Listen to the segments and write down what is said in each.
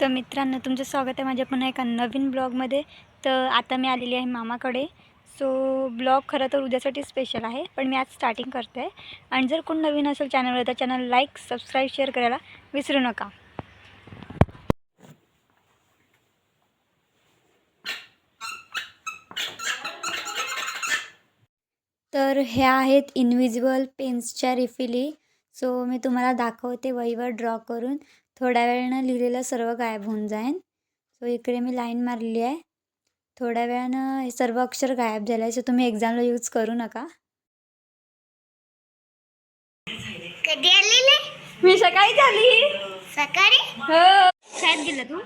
तर मित्रांनो, तुमचं स्वागत आहे माझ्या पुन्हा एका नवीन ब्लॉगमध्ये. तर आता मी आलेली आहे मामाकडे. सो ब्लॉग खरं तर उद्यासाठी स्पेशल आहे, पण मी आज स्टार्टिंग करते आहे. आणि जर कोण नवीन असेल चॅनलवर तर चॅनल लाईक सबस्क्राईब शेअर करायला विसरू नका. तर ह्या आहेत इनविजिबल पेन्सच्या रिफिली. सो मी तुम्हाला दाखवते वहीवर ड्रॉ करून. थोड्या वेळानं लिहिलेलं सर्व गायब होऊन जाईल. सो इकडे मी लाईन मारली आहे. थोड्या वेळानं हे सर्व अक्षर गायब झालं आहे. सो तुम्ही एक्झामला यूज करू नका. कधी आलेले? मी सकाळी झाली. सकाळी? हो. शाळेत गेला तू?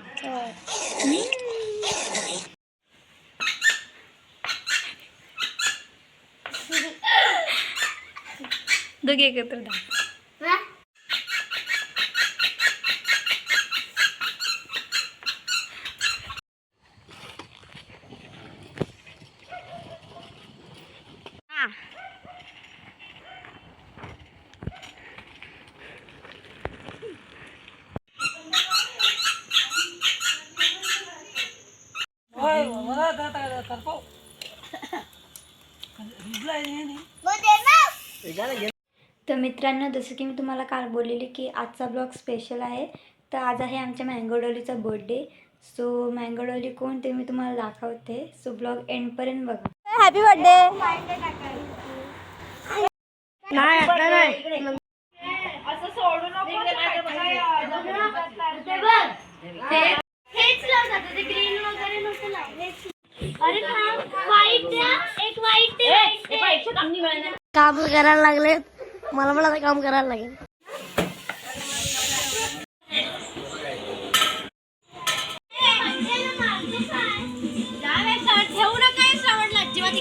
दोघे एकत्र दा. हा? तर मित्रांनो, जसं की मी तुम्हाला काल बोललेली की आजचा ब्लॉग स्पेशल आहे. तर आज आहे आमच्या मँगो डॉलीचा बर्थडे. सो मँगो डॉली कोण ते मी तुम्हाला दाखवते. सो ब्लॉग एंडपर्यंत बघा. Happy birthday. नाही आता नाही. असं सोडू नको. हेच लावतात ते ग्रीन वगैरे नको लावू. अरे व्हाईट द्या, एक व्हाईट दे. काम करायला लागले मला पण आता काम करायला लागेल. ठेवू नका श्रावणला अजिबात.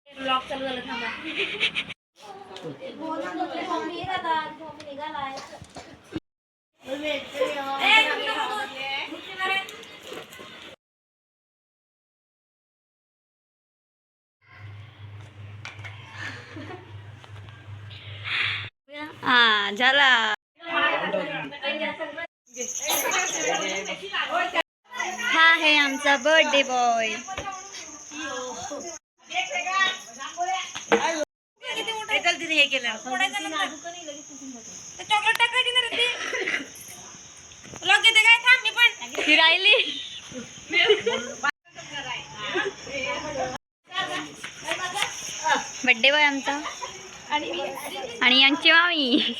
ब्लॉग चालू झाला थांबा. झाला. हा आहे आमचा बर्थडे बॉय. हे केलं चॉकलेट टाकायची ना रे. ब्लॉग येते काय? थांब मी पण ती राहिली. बर्थडे बॉय आमचा आणि यांची मामी.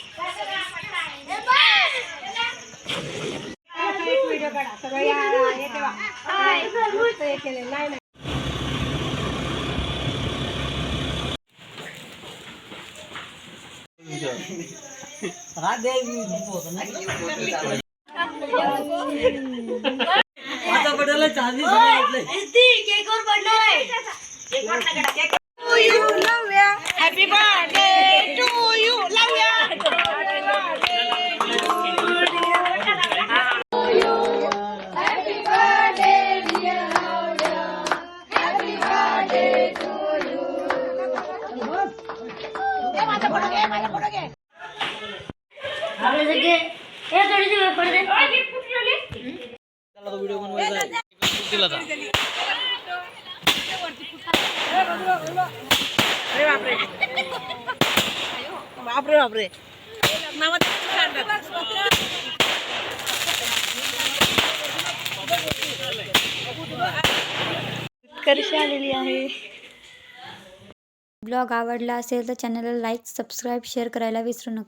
आता पडायला चांदी केकवर पडणार आहे. Happy birthday to you. Video बनवायचा दिला था. बापरे बापरे. उत्कर्ष आलेली आहे. ब्लॉग आवडला असेल तर चॅनलला लाईक सबस्क्राईब शेअर करायला विसरू नका.